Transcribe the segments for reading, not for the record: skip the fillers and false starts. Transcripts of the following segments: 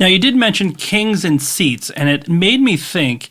Now, you did mention kings and seats, and it made me think,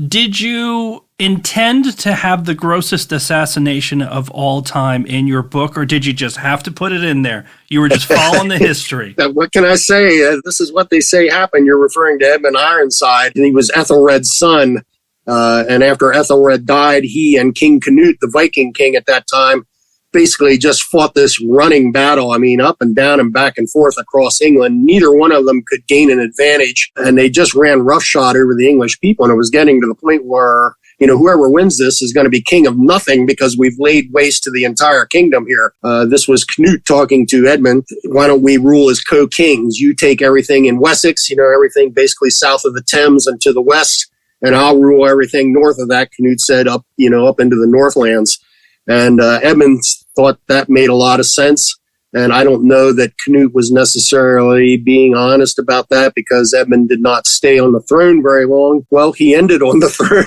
did you intend to have the grossest assassination of all time in your book, or did you just have to put it in there? You were just following the history. What can I say? This is what they say happened. You're referring to Edmund Ironside, and he was Ethelred's son. And after Ethelred died, he and King Canute, the Viking king at that time, basically just fought this running battle. I mean, up and down and back and forth across England. Neither one of them could gain an advantage, and they just ran roughshod over the English people. And it was getting to the point where, whoever wins this is going to be king of nothing because we've laid waste to the entire kingdom here. This was Canute talking to Edmund. Why don't we rule as co-kings? You take everything in Wessex, everything basically south of the Thames and to the west, and I'll rule everything north of that, Canute said, up into the Northlands. And Edmund thought that made a lot of sense. And I don't know that Canute was necessarily being honest about that because Edmund did not stay on the throne very long. Well, he ended on the throne.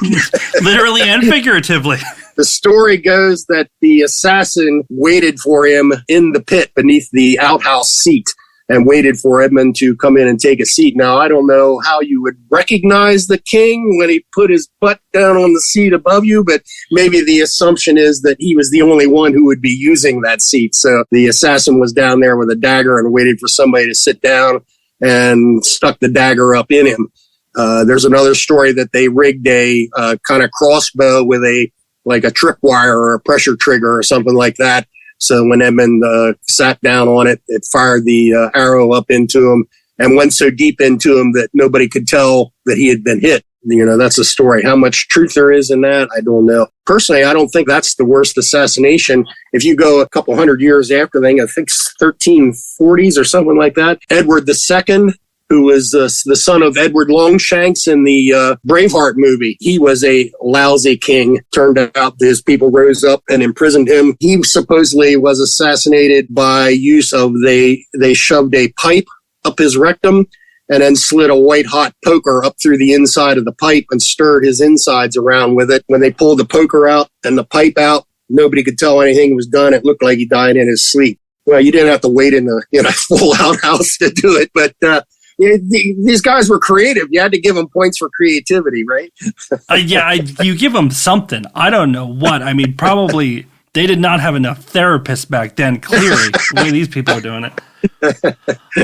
Literally and figuratively. The story goes that the assassin waited for him in the pit beneath the outhouse seat and waited for Edmund to come in and take a seat. Now, I don't know how you would recognize the king when he put his butt down on the seat above you, but maybe the assumption is that he was the only one who would be using that seat. So the assassin was down there with a dagger and waited for somebody to sit down and stuck the dagger up in him. There's another story that they rigged a kind of crossbow with a tripwire or a pressure trigger or something like that. So when Edmund sat down on it, it fired the arrow up into him and went so deep into him that nobody could tell that he had been hit. That's a story. How much truth there is in that, I don't know. Personally, I don't think that's the worst assassination. If you go a couple hundred years after, I think 1340s or something like that, Edward II, who was the son of Edward Longshanks in the Braveheart movie. He was a lousy king. Turned out his people rose up and imprisoned him. He supposedly was assassinated by use of, they shoved a pipe up his rectum and then slid a white-hot poker up through the inside of the pipe and stirred his insides around with it. When they pulled the poker out and the pipe out, nobody could tell anything was done. It looked like he died in his sleep. Well, you didn't have to wait in a full outhouse to do it, but these guys were creative. You had to give them points for creativity, right? You give them something. I don't know what. I mean, probably they did not have enough therapists back then, clearly, the way these people are doing it. But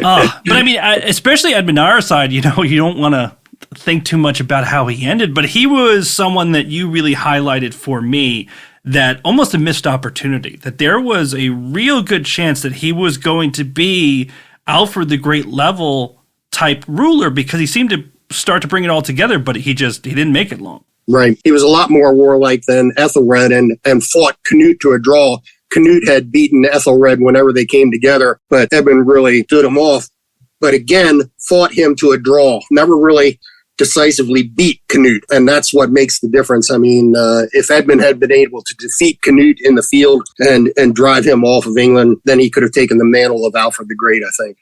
I mean, especially Edmund Ironside, you don't want to think too much about how he ended, but he was someone that you really highlighted for me, that almost a missed opportunity, that there was a real good chance that he was going to be Alfred the Great level type ruler, because he seemed to start to bring it all together, but he didn't make it long. Right. He was a lot more warlike than Ethelred and fought Canute to a draw. Canute had beaten Ethelred whenever they came together, but Edmund really stood him off. But again, fought him to a draw. Never really decisively beat Canute, and that's what makes the difference. I mean, if Edmund had been able to defeat Canute in the field and drive him off of England, then he could have taken the mantle of Alfred the Great, I think.